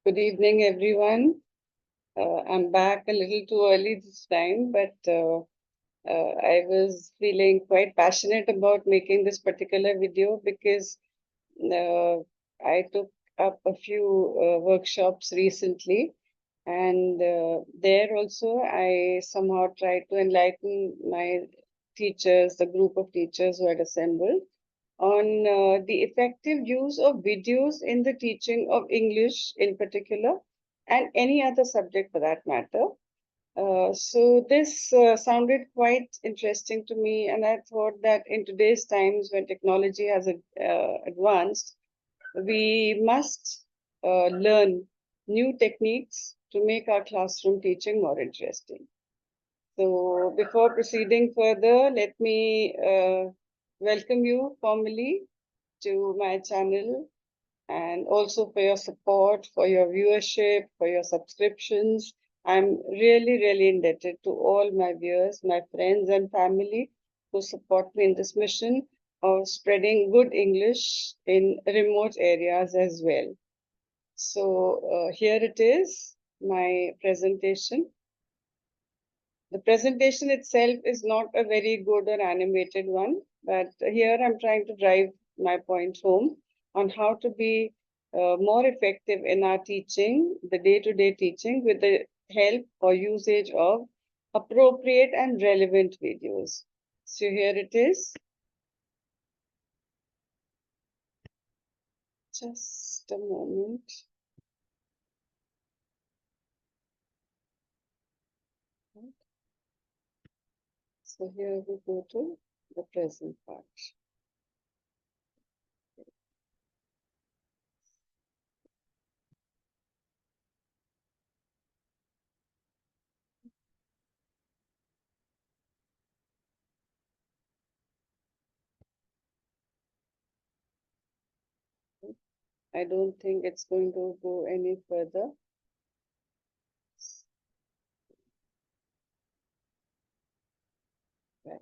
Good evening, everyone. I'm back a little too early this time, but I was feeling quite passionate about making this particular video because uh, I took up a few workshops recently, and there also I somehow tried to enlighten my teachers, the group of teachers who had assembled, on the effective use of videos in the teaching of English in particular, and any other subject for that matter. So this sounded quite interesting to me, and I thought that in today's times when technology has advanced, we must learn new techniques to make our classroom teaching more interesting. So before proceeding further, let me welcome you formally to my channel, and also for your support, for your viewership, for your subscriptions. I'm really, really indebted to all my viewers, my friends and family who support me in this mission of spreading good English in remote areas as well. So here it is, my presentation. The presentation itself is not a very good or animated one, but here I'm trying to drive my point home on how to be more effective in our teaching, the day-to-day teaching, with the help or usage of appropriate and relevant videos. So here it is. Just a moment. So here we go to the present part. I don't think it's going to go any further. Right.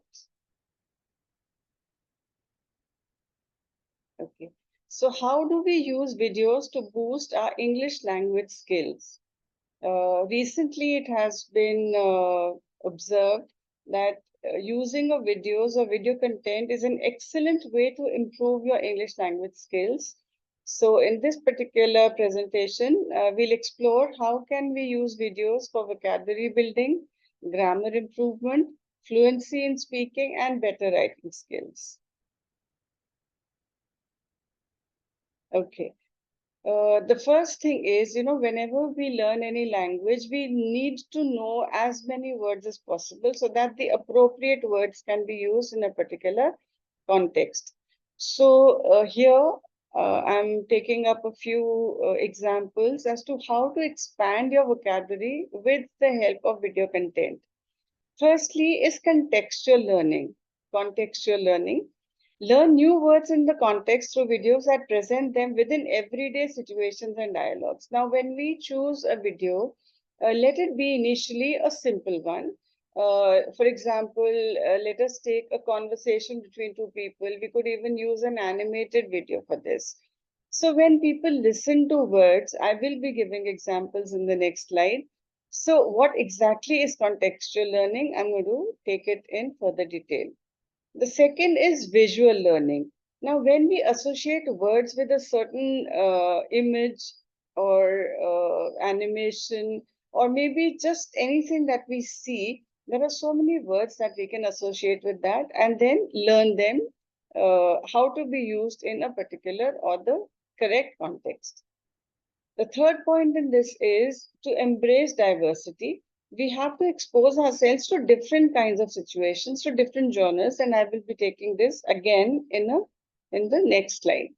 Okay. So how do we use videos to boost our English language skills? Recently, it has been observed that using of videos or video content is an excellent way to improve your English language skills. So in this particular presentation, we'll explore how can we use videos for vocabulary building, grammar improvement, fluency in speaking, and better writing skills. Okay. The first thing is, whenever we learn any language, we need to know as many words as possible so that the appropriate words can be used in a particular context. So here I'm taking up a few examples as to how to expand your vocabulary with the help of video content. Firstly is contextual learning. Contextual learning. Learn new words in the context through videos that present them within everyday situations and dialogues. Now, when we choose a video, let it be initially a simple one. For example, let us take a conversation between two people. We could even use an animated video for this. So when people listen to words, I will be giving examples in the next slide. So what exactly is contextual learning? I'm going to take it in further detail. The second is visual learning. Now, when we associate words with a certain image or animation, or maybe just anything that we see, there are so many words that we can associate with that and then learn them, how to be used in a particular or the correct context. The third point in this is to embrace diversity. We have to expose ourselves to different kinds of situations, to different genres, and I will be taking this again in the next slide.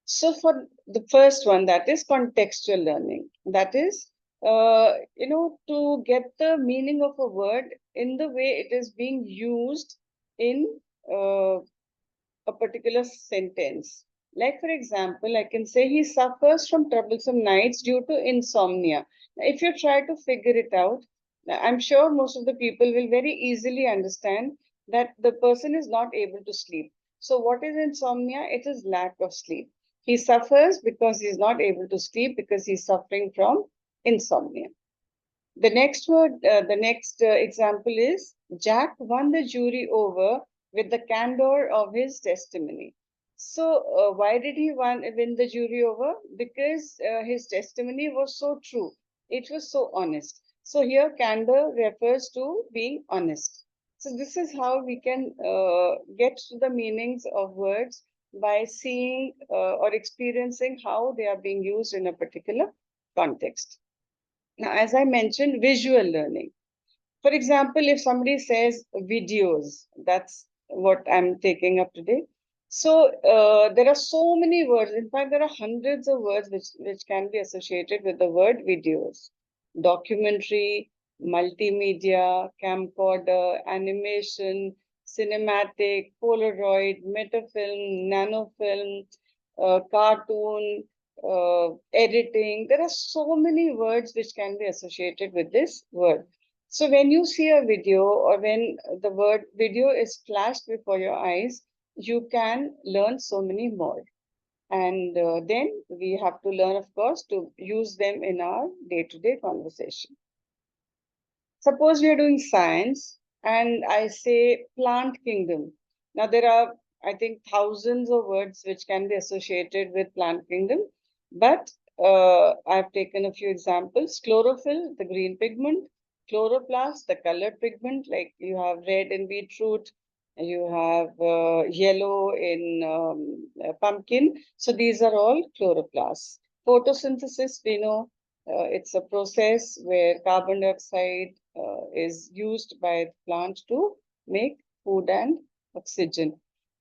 So for the first one, that is contextual learning. That is, to get the meaning of a word in the way it is being used in a particular sentence. Like, for example, I can say he suffers from troublesome nights due to insomnia. If you try to figure it out, I'm sure most of the people will very easily understand that the person is not able to sleep. So, what is insomnia? It is lack of sleep. He suffers because he's not able to sleep because he's suffering from insomnia. The next example is Jack won the jury over with the candor of his testimony. So, why did he win the jury over? Because his testimony was so true. It was so honest. So, here candor refers to being honest. So, this is how we can get to the meanings of words by seeing or experiencing how they are being used in a particular context. Now, as I mentioned, visual learning. For example, if somebody says videos, that's what I'm taking up today. So there are so many words. In fact, there are hundreds of words which can be associated with the word videos. Documentary, multimedia, camcorder, animation, cinematic, Polaroid, metafilm, nanofilm, cartoon, editing. There are so many words which can be associated with this word. So when you see a video or when the word video is flashed before your eyes, you can learn so many more. And then we have to learn, of course, to use them in our day-to-day conversation. Suppose we are doing science and I say plant kingdom. Now there are, I think, thousands of words which can be associated with plant kingdom, but I've taken a few examples. Chlorophyll, the green pigment; chloroplast, the colored pigment, like you have red in beetroot, you have yellow in pumpkin. So these are all chloroplasts. Photosynthesis, we know it's a process where carbon dioxide is used by the plant to make food and oxygen.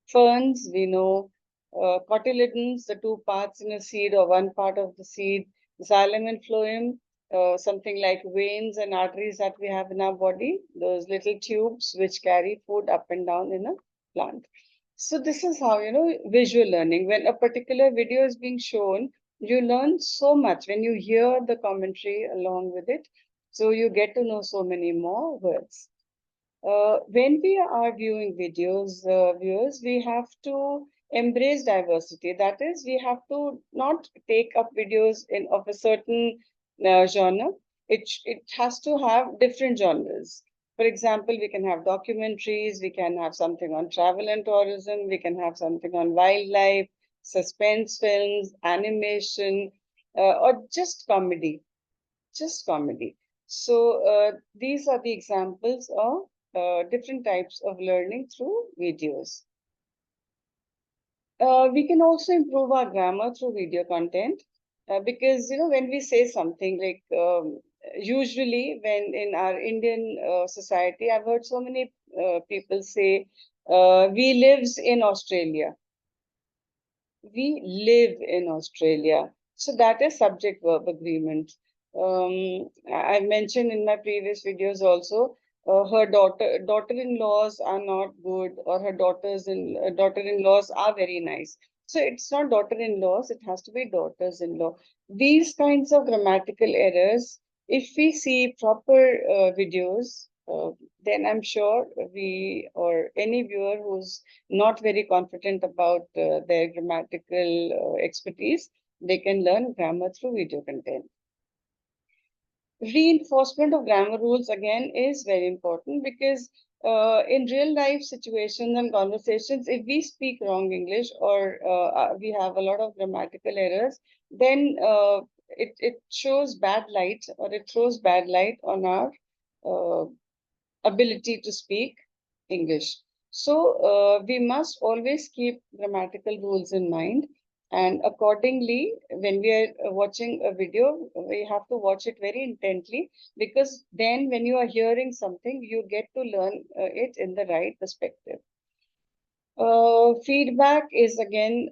Ferns, we know, cotyledons, the two parts in a seed or one part of the seed. Xylem and phloem, something like veins and arteries that we have in our body, those little tubes which carry food up and down in a plant. So this is how, visual learning. When a particular video is being shown, you learn so much when you hear the commentary along with it. So you get to know so many more words. When we are viewing videos, viewers, we have to embrace diversity. That is, we have to not take up videos of a certain genre. It has to have different genres. For example, we can have documentaries, we can have something on travel and tourism, we can have something on wildlife, suspense films, animation, or just comedy. So these are the examples of different types of learning through videos. We can also improve our grammar through video content because, when we say something like, usually when in our Indian society, I've heard so many people say, we lives in Australia. We live in Australia. So that is subject verb agreement. I mentioned in my previous videos also, her daughter-in-laws are not good, or her daughter-in-laws are very nice. So it's not daughter-in-laws, it has to be daughters-in-law. These kinds of grammatical errors, if we see proper videos, then I'm sure we or any viewer who's not very confident about their grammatical expertise, they can learn grammar through video content. Reinforcement of grammar rules again is very important because in real life situations and conversations, if we speak wrong English or we have a lot of grammatical errors, then it shows bad light, or it throws bad light on our uh, ability to speak English. So we must always keep grammatical rules in mind. And accordingly, when we are watching a video, we have to watch it very intently, because then when you are hearing something, you get to learn it in the right perspective. Feedback is again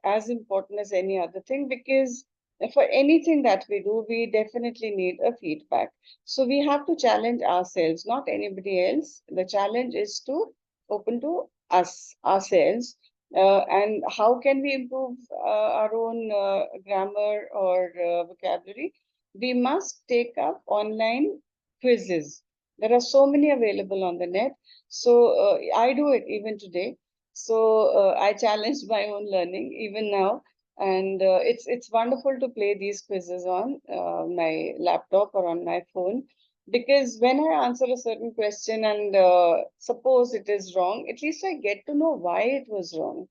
as important as any other thing, because for anything that we do, we definitely need a feedback. So we have to challenge ourselves, not anybody else. The challenge is to open to ourselves. And how can we improve our own grammar or vocabulary? We must take up online quizzes. There are so many available on the net. So I do it even today. So I challenged my own learning even now. And it's wonderful to play these quizzes on my laptop or on my phone, because when I answer a certain question and suppose it is wrong, at least I get to know why it was wrong.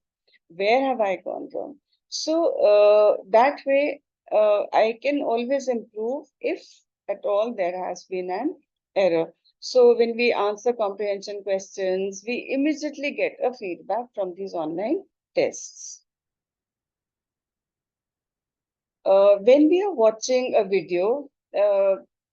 Where have I gone wrong? So that way, I can always improve if at all there has been an error. So when we answer comprehension questions, we immediately get a feedback from these online tests. When we are watching a video,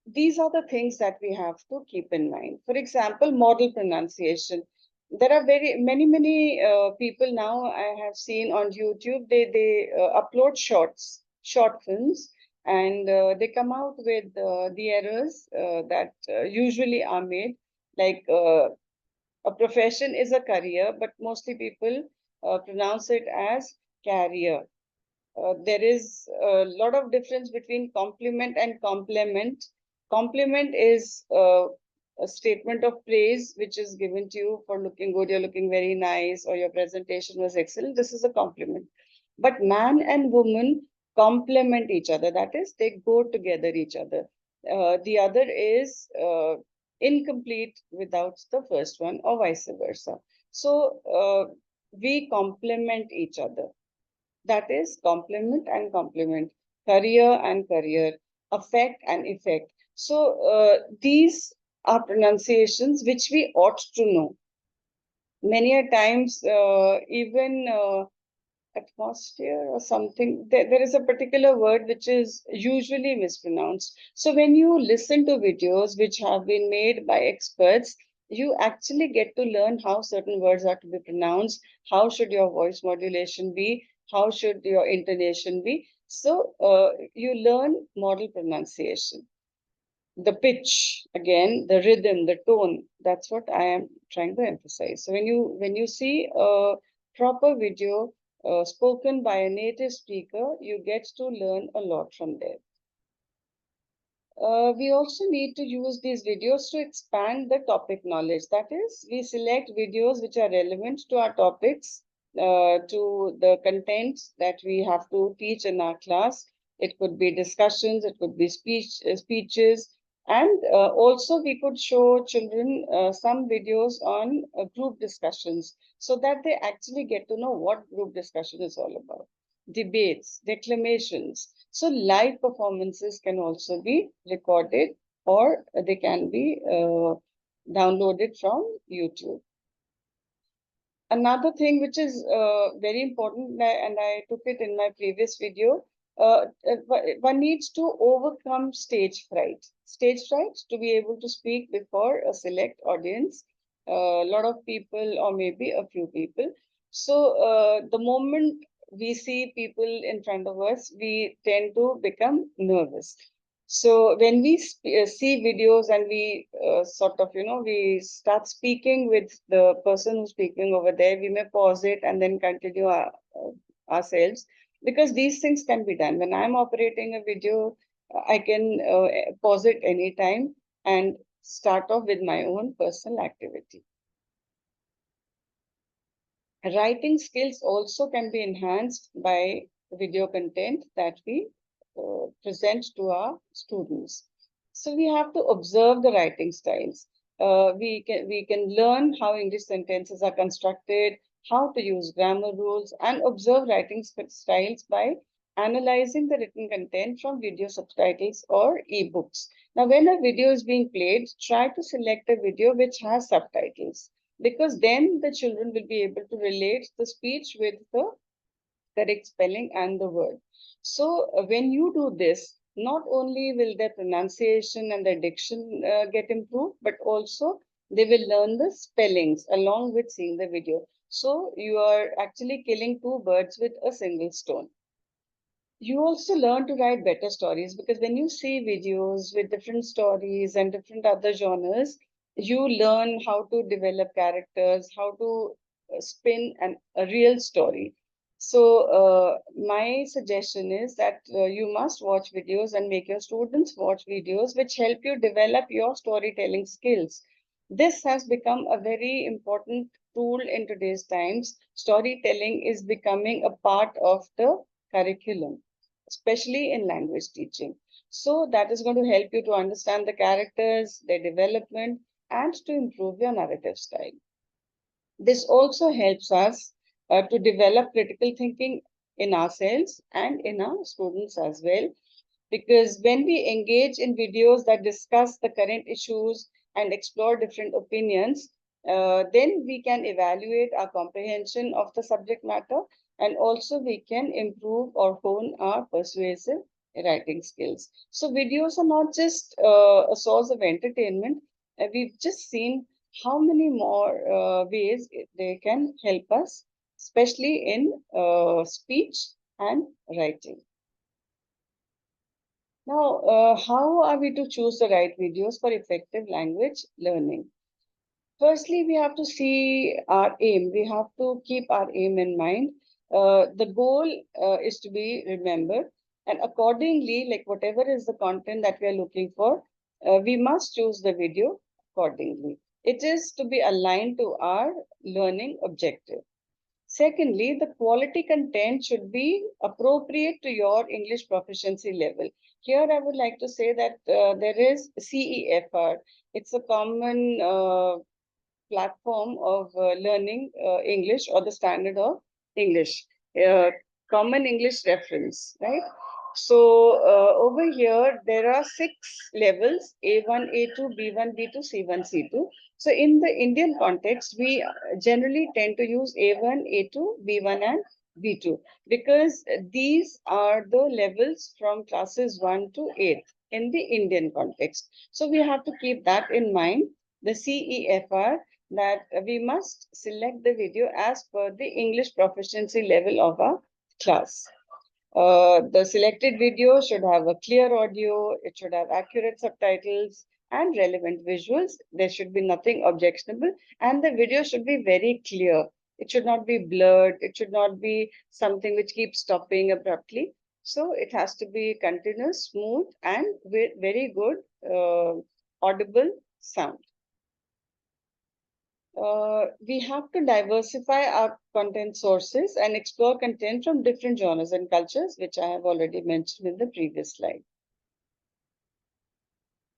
these are the things that we have to keep in mind. For example, model pronunciation. There are many people now I have seen on YouTube. They upload short films, and they come out with the errors that usually are made. Like a profession is a career, but mostly people pronounce it as carrier. There is a lot of difference between compliment and complement. Compliment is a statement of praise which is given to you for looking good, you're looking very nice, or your presentation was excellent. This is a compliment. But man and woman complement each other. That is, they go together each other. The other is incomplete without the first one, or vice versa. So we complement each other. That is complement and complement, career and career, affect and effect. So these are pronunciations which we ought to know. Many a times, even atmosphere or something, there is a particular word which is usually mispronounced. So when you listen to videos which have been made by experts, you actually get to learn how certain words are to be pronounced, how should your voice modulation be, how should your intonation be. So you learn model pronunciation. The pitch, again, the rhythm, the tone, that's what I am trying to emphasize. So when you see a proper video spoken by a native speaker, you get to learn a lot from there. We also need to use these videos to expand the topic knowledge. That is, we select videos which are relevant to our topics, to the content that we have to teach in our class. It could be discussions, it could be speeches, and also we could show children some videos on group discussions so that they actually get to know what group discussion is all about. Debates, declamations. So live performances can also be recorded, or they can be downloaded from YouTube. Another thing which is very important, and I took it in my previous video, one needs to overcome stage fright. Stage fright to be able to speak before a select audience, a lot of people, or maybe a few people. So the moment we see people in front of us, we tend to become nervous. So when we see videos and we sort of, we start speaking with the person who's speaking over there, we may pause it and then continue ourselves, because these things can be done. When I'm operating a video, I can pause it anytime and start off with my own personal activity. Writing skills also can be enhanced by video content that we present to our students. So we have to observe the writing styles. We can learn how English sentences are constructed, how to use grammar rules, and observe writing styles by analyzing the written content from video subtitles or ebooks. Now, when a video is being played, try to select a video which has subtitles, because then the children will be able to relate the speech with the correct spelling and the word. So when you do this, not only will their pronunciation and their diction get improved, but also they will learn the spellings along with seeing the video. So you are actually killing two birds with a single stone. You also learn to write better stories, because when you see videos with different stories and different other genres, you learn how to develop characters, how to spin a real story. So my suggestion is that you must watch videos and make your students watch videos which help you develop your storytelling skills. This has become a very important tool in today's times. Storytelling is becoming a part of the curriculum, especially in language teaching. So that is going to help you to understand the characters, their development, and to improve your narrative style. This also helps us to develop critical thinking in ourselves and in our students as well. Because when we engage in videos that discuss the current issues and explore different opinions, then we can evaluate our comprehension of the subject matter, and also we can improve or hone our persuasive writing skills. So videos are not just a source of entertainment. We've just seen how many more ways they can help us, especially in speech and writing. Now, how are we to choose the right videos for effective language learning? Firstly, we have to see our aim. We have to keep our aim in mind. The goal is to be remembered, and accordingly, like whatever is the content that we are looking for, we must choose the video accordingly. It is to be aligned to our learning objective. Secondly, the quality content should be appropriate to your English proficiency level. Here, I would like to say that there is CEFR. It's a common platform of learning English, or the standard of English, uh, common English reference, right? So over here, there are 6 levels: A1, A2, B1, B2, C1, C2. So in the Indian context, we generally tend to use A1, A2, B1, and B2, because these are the levels from classes 1 to 8 in the Indian context. So we have to keep that in mind, the CEFR, that we must select the video as per the English proficiency level of our class. The selected video should have a clear audio, it should have accurate subtitles and relevant visuals. There should be nothing objectionable, and the video should be very clear. It should not be blurred, it should not be something which keeps stopping abruptly. So it has to be continuous, smooth, and with very good audible sound. We have to diversify our content sources and explore content from different genres and cultures, which I have already mentioned in the previous slide.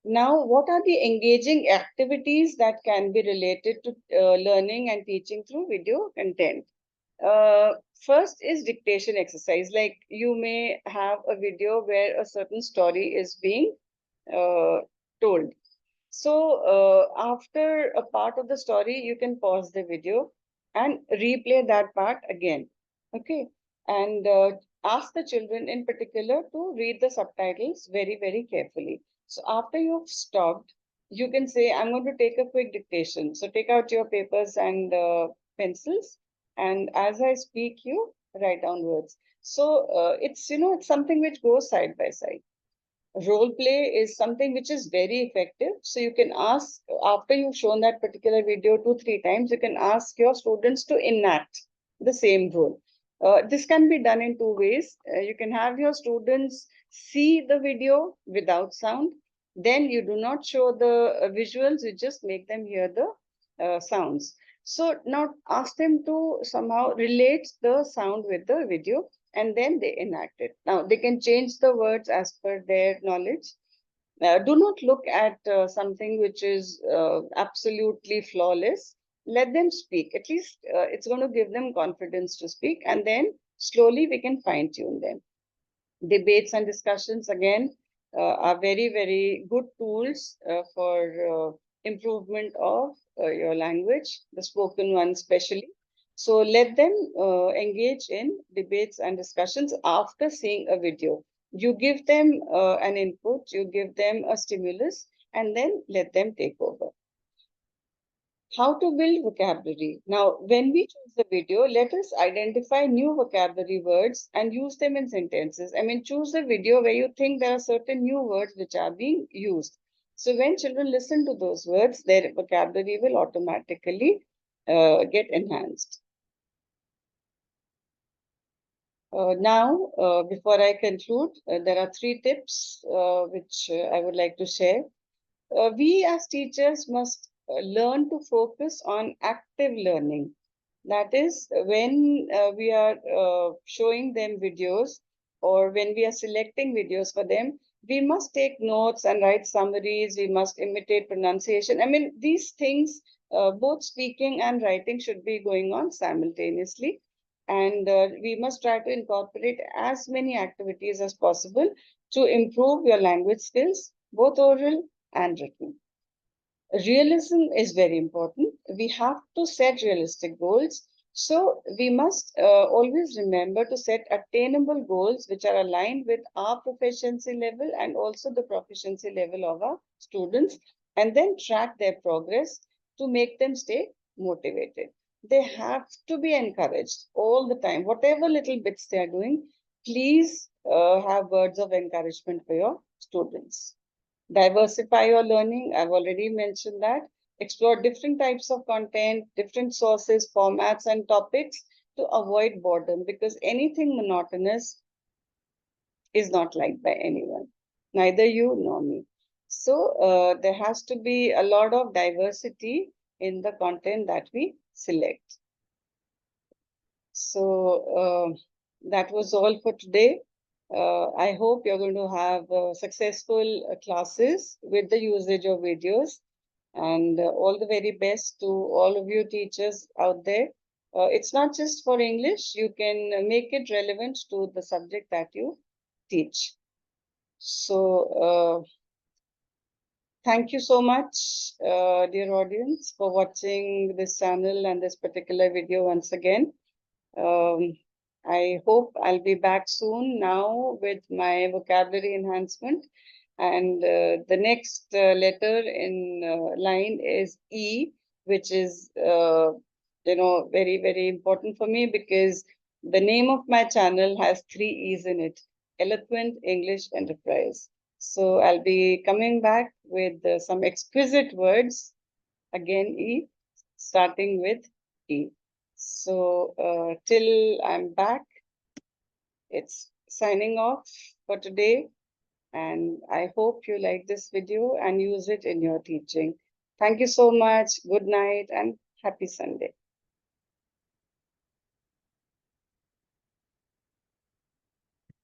Now, what are the engaging activities that can be related to learning and teaching through video content? First is dictation exercise. Like, you may have a video where a certain story is being uh, told. So after a part of the story, you can pause the video and replay that part again. Okay. And ask the children in particular to read the subtitles very, very carefully. So after you've stopped, you can say, I'm going to take a quick dictation. So take out your papers and pencils. And as I speak, you write down words. So it's something which goes side by side. Role play is something which is very effective. So you can ask, after you've shown that particular video 2 3 times, you can ask your students to enact the same role. This can be done in 2 ways. You can have your students see the video without sound, then you do not show the visuals, you just make them hear the sounds. So now ask them to somehow relate the sound with the video, and then they enact it. Now they can change the words as per their knowledge. Do not look at something which is absolutely flawless. Let them speak. At least it's going to give them confidence to speak, and then slowly we can fine tune them. Debates and discussions, again, are very, very good tools for improvement of your language, the spoken one especially. So let them engage in debates and discussions after seeing a video. You give them an input, you give them a stimulus, and then let them take over. How to build vocabulary. Now, when we choose the video, let us identify new vocabulary words and use them in sentences. I mean, choose a video where you think there are certain new words which are being used. So when children listen to those words, their vocabulary will automatically get enhanced. Now, before I conclude, there are 3 tips which I would like to share. We as teachers must learn to focus on active learning. That is, when we are showing them videos, or when we are selecting videos for them, we must take notes and write summaries. We must imitate pronunciation. I mean, these things, both speaking and writing, should be going on simultaneously. And we must try to incorporate as many activities as possible to improve your language skills, both oral and written. Realism is very important. We have to set realistic goals. So we must always remember to set attainable goals which are aligned with our proficiency level and also the proficiency level of our students, and then track their progress to make them stay motivated. They have to be encouraged all the time. Whatever little bits they are doing, please have words of encouragement for your students. Diversify your learning. I've already mentioned that. Explore different types of content, different sources, formats, and topics to avoid boredom, because anything monotonous is not liked by anyone, neither you nor me. So there has to be a lot of diversity in the content that we select. So that was all for today. I hope you're going to have successful classes with the usage of videos, and all the very best to all of you teachers out there. It's not just for English, you can make it relevant to the subject that you teach. So, thank you so much, dear audience, for watching this channel and this particular video once again. Um, I hope I'll be back soon now with my vocabulary enhancement. And the next letter in line is E, which is, very, very important for me because the name of my channel has three E's in it: Eloquent English Enterprise. So I'll be coming back with some exquisite words, again E, starting with E. So till I'm back, it's signing off for today. And I hope you like this video and use it in your teaching. Thank you so much. Good night and happy Sunday.